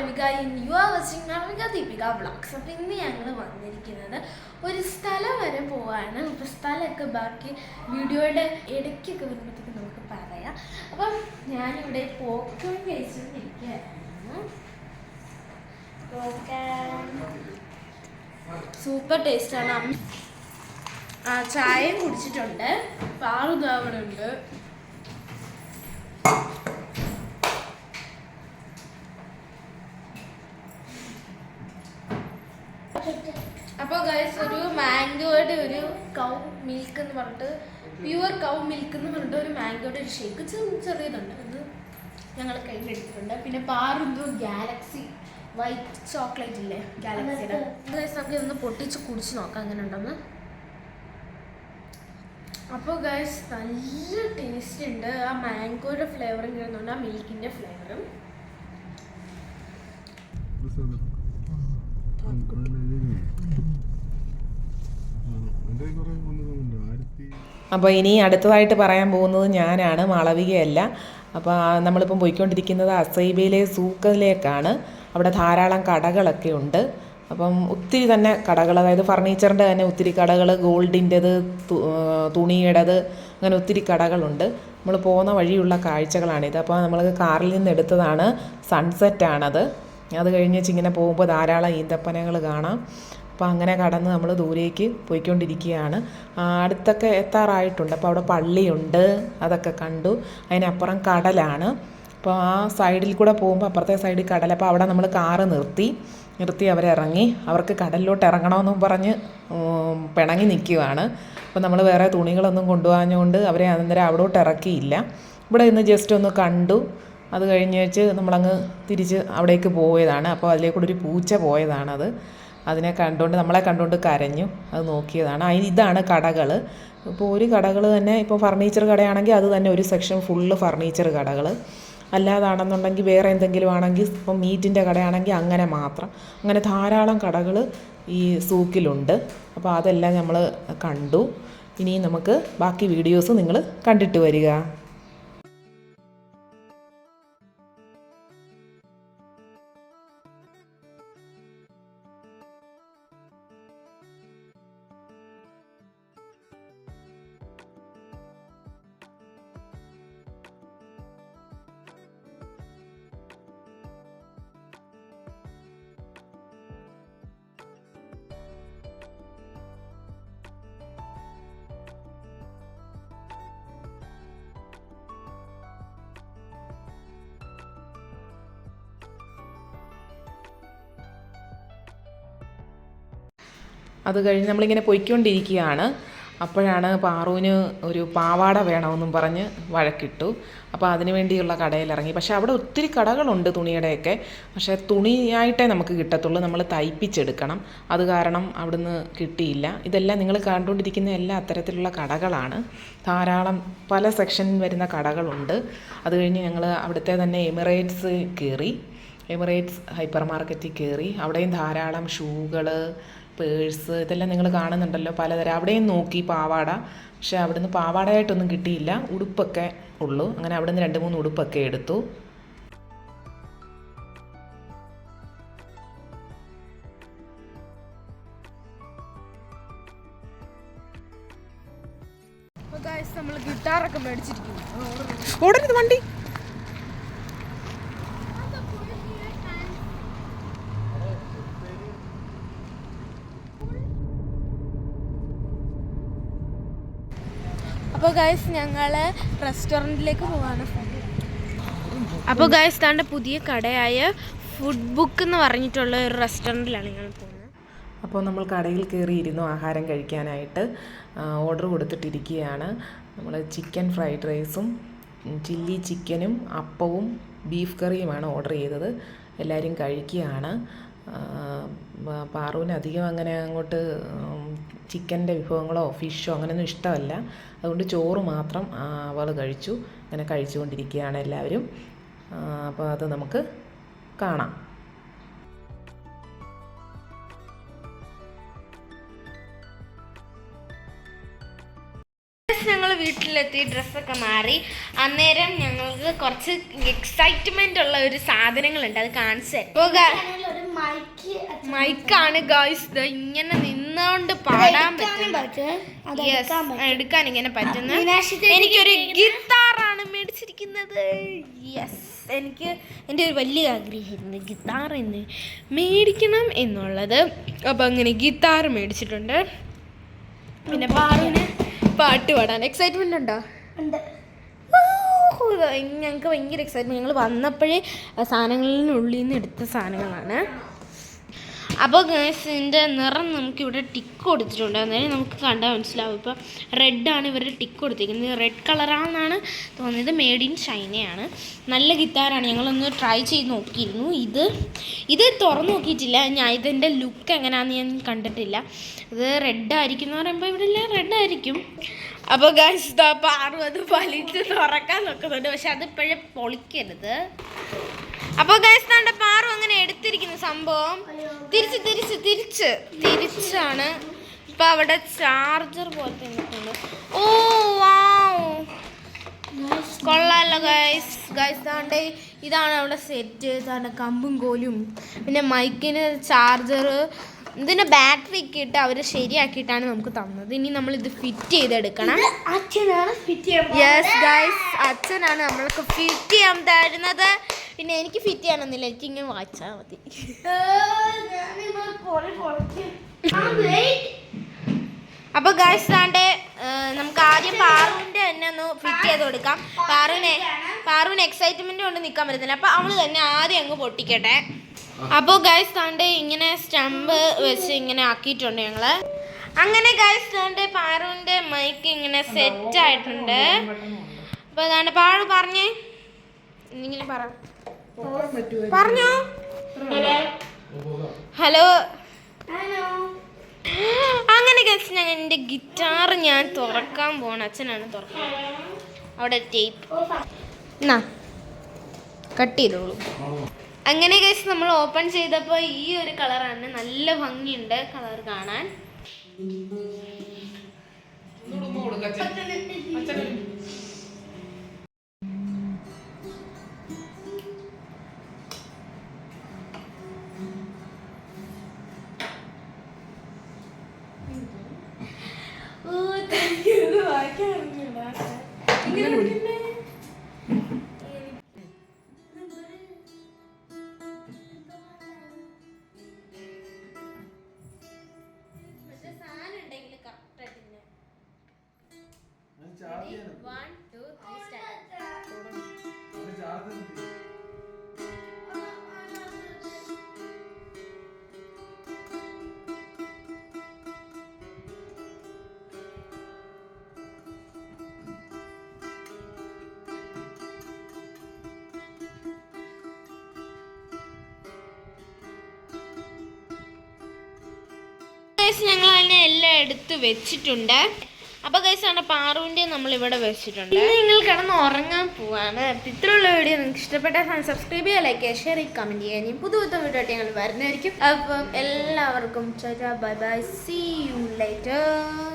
Malavika in you are watching Malavika Deepika vlogs. അപ്പോൾ ഇന്ന് ഞങ്ങൾ വന്നിരിക്കുന്നത് ഒരു സ്ഥലം വരെ പോവാണ്. അപ്പോൾ സ്ഥലമൊക്കെ ബാക്കി വീഡിയോയുടെ ഇടയ്ക്കൊക്കെ വരുമ്പോഴത്തേക്ക് നമുക്ക് പറയാം. അപ്പം ഞാനിവിടെ പോക്കൺ കഴിച്ചിരിക്കുകയായിരുന്നു. സൂപ്പർ ടേസ്റ്റാണ്. ചായയും കുടിച്ചിട്ടുണ്ട്. പാറുതാവണുണ്ട്. അപ്പോൾ ഗൈസ് ഒരു മാംഗോയുടെ ഒരു കൗ മിൽക്ക് എന്ന് പറഞ്ഞിട്ട് പ്യുവർ കൗ മിൽക്ക് എന്ന് പറഞ്ഞിട്ട് ഒരു മാംഗോയുടെ ഒരു ഷേക്ക് ചെറിയതുണ്ട്. അത് ഞങ്ങൾ കയ്യിലെടുത്തിട്ടുണ്ട്. പിന്നെ പാറുന്തോ ഗാലക്സി വൈറ്റ് ചോക്ലേറ്റ് ഇല്ലേ, ഗാലക്സിയുടെ. ഗൈസ് നമുക്ക് ഇതൊന്ന് പൊട്ടിച്ച് കുടിച്ച് നോക്കാം അങ്ങനെ ഉണ്ടെന്ന്. അപ്പോൾ ഗൈസ് നല്ല ടേസ്റ്റ് ഉണ്ട്. ആ മാംഗോയുടെ ഫ്ലേവറും കിട്ടുന്നുണ്ട്, ആ മിൽക്കിൻ്റെ ഫ്ലേവറും. അപ്പോൾ ഇനി അടുത്തതായിട്ട് പറയാൻ പോകുന്നത് ഞാനാണ്, മാളവികയല്ല. അപ്പോൾ നമ്മളിപ്പം പോയിക്കൊണ്ടിരിക്കുന്നത് അസൈബയിലെ സൂക്കിലേക്കാണ്. അവിടെ ധാരാളം കടകളൊക്കെ ഉണ്ട്. അപ്പം ഒത്തിരി തന്നെ കടകൾ, അതായത് ഫർണിച്ചറിൻ്റെ തന്നെ ഒത്തിരി കടകൾ, ഗോൾഡിൻ്റെത്, തുണിയുടേത്, അങ്ങനെ ഒത്തിരി കടകളുണ്ട്. നമ്മൾ പോകുന്ന വഴിയുള്ള കാഴ്ചകളാണിത്. അപ്പോൾ നമ്മൾ കാറിൽ നിന്ന് എടുത്തതാണ്, സൺസെറ്റാണത്. അത് കഴിഞ്ഞ് ഇങ്ങനെ പോകുമ്പോൾ ധാരാളം ഈന്തപ്പനകൾ കാണാം. അപ്പോൾ അങ്ങനെ കടന്ന് നമ്മൾ ദൂരേക്ക് പോയിക്കൊണ്ടിരിക്കുകയാണ്. അടുത്തൊക്കെ എത്താറായിട്ടുണ്ട്. അപ്പോൾ അവിടെ പള്ളിയുണ്ട്, അതൊക്കെ കണ്ടു. അതിനപ്പുറം കടലാണ്. അപ്പോൾ ആ സൈഡിൽ കൂടെ പോകുമ്പോൾ അപ്പുറത്തെ സൈഡിൽ കടൽ. അപ്പോൾ അവിടെ നമ്മൾ കാറ് നിർത്തി അവരിറങ്ങി. അവർക്ക് കടലിലോട്ട് ഇറങ്ങണമെന്നും പറഞ്ഞ് പിണങ്ങി നിൽക്കുകയാണ്. അപ്പോൾ നമ്മൾ വേറെ തുണികളൊന്നും കൊണ്ടുപോകാഞ്ഞുകൊണ്ട് അവരെ അന്നേരം അവിടോട്ട് ഇറക്കിയില്ല. ഇവിടെ ഇന്ന് ജസ്റ്റ് ഒന്ന് കണ്ടു. അത് കഴിഞ്ഞ് നമ്മളങ്ങ് തിരിച്ച് അവിടേക്ക് പോയതാണ്. അപ്പോൾ അതിലേക്കൂടെ ഒരു പൂച്ച പോയതാണത്. അതിനെ കണ്ടുകൊണ്ട്, നമ്മളെ കണ്ടുകൊണ്ട് കരഞ്ഞു. അത് നോക്കിയതാണ്. ഇതാണ് കടകൾ. ഇപ്പോൾ ഒരു കടകൾ തന്നെ, ഇപ്പോൾ ഫർണിച്ചർ കടയാണെങ്കിൽ അത് തന്നെ ഒരു സെക്ഷൻ ഫുള്ള് ഫർണിച്ചർ കടകൾ. അല്ലാതാണെന്നുണ്ടെങ്കിൽ വേറെ എന്തെങ്കിലും ആണെങ്കിൽ, ഇപ്പം മീറ്റിൻ്റെ കടയാണെങ്കിൽ അങ്ങനെ മാത്രം. അങ്ങനെ ധാരാളം കടകൾ ഈ സൂക്കിലുണ്ട്. അപ്പോൾ അതെല്ലാം നമ്മൾ കണ്ടു. ഇനി നമുക്ക് ബാക്കി വീഡിയോസ് നിങ്ങൾ കണ്ടിട്ട് വരിക. അത് കഴിഞ്ഞ് നമ്മളിങ്ങനെ പൊയ്ക്കൊണ്ടിരിക്കുകയാണ്. അപ്പോഴാണ് പാറുവിന് ഒരു പാവാട വേണമെന്നും പറഞ്ഞ് വഴക്കിട്ടു. അപ്പോൾ അതിന് വേണ്ടിയുള്ള കടയിലിറങ്ങി. പക്ഷേ അവിടെ ഒത്തിരി കടകളുണ്ട് തുണിയുടെയൊക്കെ. പക്ഷേ തുണിയായിട്ടേ നമുക്ക് കിട്ടത്തുള്ളൂ, നമ്മൾ തയ്പ്പിച്ചെടുക്കണം. അത് കാരണം അവിടുന്ന് കിട്ടിയില്ല. ഇതെല്ലാം നിങ്ങൾ കണ്ടുകൊണ്ടിരിക്കുന്ന എല്ലാ അത്തരത്തിലുള്ള കടകളാണ്. ധാരാളം പല സെക്ഷനിൽ വരുന്ന കടകളുണ്ട്. അത് കഴിഞ്ഞ് ഞങ്ങൾ അവിടുത്തെ തന്നെ എമിറേറ്റ്സ് കയറി. എമിറേറ്റ്സ് ഹൈപ്പർ മാർക്കറ്റിൽ കയറി. അവിടെയും ധാരാളം ഷൂകൾ, പേഴ്സ്, ഇതെല്ലാം നിങ്ങൾ കാണുന്നുണ്ടല്ലോ പലതരം. അവിടെയും നോക്കി പാവാട. പക്ഷെ അവിടുന്ന് പാവാടയായിട്ടൊന്നും കിട്ടിയില്ല, ഉടുപ്പൊക്കെ ഉള്ളൂ. അങ്ങനെ അവിടുന്ന് 2-3 ഉടുപ്പൊക്കെ എടുത്തു. നമ്മൾ ഗിറ്റാറൊക്കെ മേടിച്ചിരിക്കുന്നു. ഓടരുത് വണ്ടി. അപ്പോൾ ഗൈസ് ഞങ്ങൾ റെസ്റ്റോറൻറ്റിലേക്ക് പോവാണ്. അപ്പോൾ ഗൈസ് താണ്ട പുതിയ കടയായ ഫുഡ് ബുക്ക് എന്ന് പറഞ്ഞിട്ടുള്ള ഒരു റെസ്റ്റോറൻറ്റിലാണ് ഞങ്ങൾ പോകുന്നത്. അപ്പോൾ നമ്മൾ കടയിൽ കയറിയിരുന്നു ആഹാരം കഴിക്കാനായിട്ട്. ഓർഡർ കൊടുത്തിട്ടിരിക്കുകയാണ്. നമ്മൾ ചിക്കൻ ഫ്രൈഡ് റൈസും ചില്ലി ചിക്കനും അപ്പവും ബീഫ് കറിയുമാണ് ഓർഡർ ചെയ്തത്. എല്ലാവരും കഴിക്കുകയാണ്. പാറുവിന് അധികം അങ്ങനെ അങ്ങോട്ട് ചിക്കൻ്റെ വിഭവങ്ങളോ ഫിഷോ അങ്ങനെയൊന്നും ഇഷ്ടമല്ല. അതുകൊണ്ട് ചോറ് മാത്രം അവൾ കഴിച്ചു. അങ്ങനെ കഴിച്ചുകൊണ്ടിരിക്കുകയാണ് എല്ലാവരും. അപ്പോൾ അത് നമുക്ക് കാണാം. ഞങ്ങൾ വീട്ടിലെത്തി ഡ്രസ്സൊക്കെ മാറി. അന്നേരം ഞങ്ങൾക്ക് കുറച്ച് എക്സൈറ്റ്മെന്റ് ഉള്ള ഒരു സാധനങ്ങളുണ്ട്, അത് കാണിച്ചു. മൈക്കാണ് ഗായ്സ്, ഇങ്ങനെ നിന്നോണ്ട് പാടാൻ പറ്റും, എടുക്കാൻ ഇങ്ങനെ പറ്റുന്ന. എനിക്കൊരു ഗിത്താറാണ് മേടിച്ചിരിക്കുന്നത്. യെസ്, എനിക്ക് എൻ്റെ ഒരു വലിയ ആഗ്രഹമായിരുന്നു ഗിത്താർ എന്ന് മേടിക്കണം എന്നുള്ളത്. അപ്പം അങ്ങനെ ഗിത്താർ മേടിച്ചിട്ടുണ്ട്. പിന്നെ പാറുവിന് പാട്ട് പാടാൻ എക്സൈറ്റ്മെന്റ് ഉണ്ടോ? ഞങ്ങൾക്ക് ഭയങ്കര എക്സൈറ്റ്മെന്റ്. ഞങ്ങൾ വന്നപ്പോഴേ സാധനങ്ങളിനുള്ളിൽ നിന്ന് എടുത്ത സാധനങ്ങളാണ്. അപ്പോൾ ഇതിൻ്റെ നിറം നമുക്കിവിടെ ടിക്ക് കൊടുത്തിട്ടുണ്ട്. അന്നേരം നമുക്ക് കണ്ടാൽ മനസ്സിലാവും. ഇപ്പോൾ റെഡാണ് ഇവരുടെ ടിക്ക് കൊടുത്തിരിക്കുന്നത്. റെഡ് കളറാണെന്നാണ് തോന്നിയത്. മെയ്ഡ് ഇൻ ചൈനയാണ്. നല്ല ഗിത്താറാണ്. ഞങ്ങളൊന്ന് ട്രൈ ചെയ്ത് നോക്കിയിരുന്നു. ഇത് തുറന്നു നോക്കിയിട്ടില്ല. ഞാൻ ഇതിൻ്റെ ലുക്ക് എങ്ങനെയാണെന്ന് ഞാൻ കണ്ടിട്ടില്ല. ഇത് റെഡായിരിക്കും എന്ന് പറയുമ്പോൾ ഇവിടെ എല്ലാം റെഡായിരിക്കും. അപ്പോൾ ഗൈസ് പാറു അത് വലിച്ച് തുറക്കാൻ നോക്കുന്നുണ്ട്, പക്ഷെ അതിപ്പോഴേ പൊളിക്കരുത്. അപ്പോൾ ഗൈസ് തന്റെ പാറു അങ്ങനെ എടുത്തിരിക്കുന്ന സംഭവം തിരിച്ചാണ് ഇപ്പൊ അവിടെ ചാർജർ പോലത്തെ നിൽക്കുന്നുണ്ട്. ഓ വാവ്, കൊള്ളാലോ ഗൈസ് താണ്ടെ ഇതാണ് അവിടെ സെറ്റ്. താണ്ടെ കമ്പും കോലും, പിന്നെ മൈക്കിന് ചാർജർ, ഇതിൻ്റെ ബാറ്ററി ഒക്കെ ഇട്ട് അവർ ശരിയാക്കിയിട്ടാണ് നമുക്ക് തന്നത്. ഇനി നമ്മളിത് ഫിറ്റ് ചെയ്തെടുക്കണം. യെസ് ഗൈസ്, അച്ഛനാണ് നമ്മൾക്ക് ഫിറ്റ് ചെയ്യാൻ തരുന്നത്. പിന്നെ എനിക്ക് ഫിറ്റ് ചെയ്യണമെന്നില്ല, എനിക്ക് ഇങ്ങനെ വായിച്ചാൽ മതി. അപ്പോൾ ഗൈസ് താണ്ടെ നമുക്ക് ആദ്യം പാറുവിൻ്റെ തന്നെ ഒന്ന് ഫിറ്റ് ചെയ്ത് കൊടുക്കാം. പാറുവിന് എക്സൈറ്റ്മെൻറ്റ് കൊണ്ട് നിൽക്കാൻ പറ്റുന്നില്ല. അപ്പോൾ അവൾ തന്നെ ആദ്യം അങ്ങ് പൊട്ടിക്കട്ടെ. അപ്പോൾ ഗൈസ് താണ്ടെ ഇങ്ങനെ സ്റ്റമ്പ് വെച്ച് ഇങ്ങനെ ആക്കിയിട്ടുണ്ട് ഞങ്ങൾ. അങ്ങനെ ഗൈസ് താണ്ടെ പാറുവിൻ്റെ മൈക്ക് ഇങ്ങനെ സെറ്റ് ആയിട്ടുണ്ട്. അപ്പോൾ താണ്ടെ പാറു പറഞ്ഞേ, എന്തെങ്കിലും പറഞ്ഞോ. ഹലോ. അങ്ങനെ ഗൈസ് ഞാൻ എൻ്റെ ഗിറ്റാർ ഞാൻ തുറക്കാൻ പോകണം. അച്ഛനാണ് തുറക്കാൻ. അവിടെ ടേപ്പ് എന്നാ കട്ട് ചെയ്തോളൂ. അങ്ങനെ ഗൈസ് നമ്മൾ ഓപ്പൺ ചെയ്തപ്പോൾ ഈ ഒരു കളറാണ്. നല്ല ഭംഗിയുണ്ട് കളർ കാണാൻ. ഞങ്ങൾ അതിനെ എല്ലാം എടുത്ത് വെച്ചിട്ടുണ്ട്. അപ്പോൾ ഗൈസ് ആണ് പാറുവിൻ്റെ നമ്മളിവിടെ വെച്ചിട്ടുണ്ട്. നിങ്ങൾ കിടന്ന് ഉറങ്ങാൻ പോവാണ്. ഇത്രയുള്ള വീഡിയോ നിങ്ങൾക്ക് ഇഷ്ടപ്പെട്ടാൽ സബ്സ്ക്രൈബ് ചെയ്യുക, ലൈക്ക് ചെയ്യുക, ഷെയർ ചെയ്യുക, കമൻറ്റ് ചെയ്യുക. ഇനി പുതിയ വീഡിയോ ആയിട്ട് ഞങ്ങൾ വരുന്നതായിരിക്കും. അപ്പം എല്ലാവർക്കും bye bye, see you later.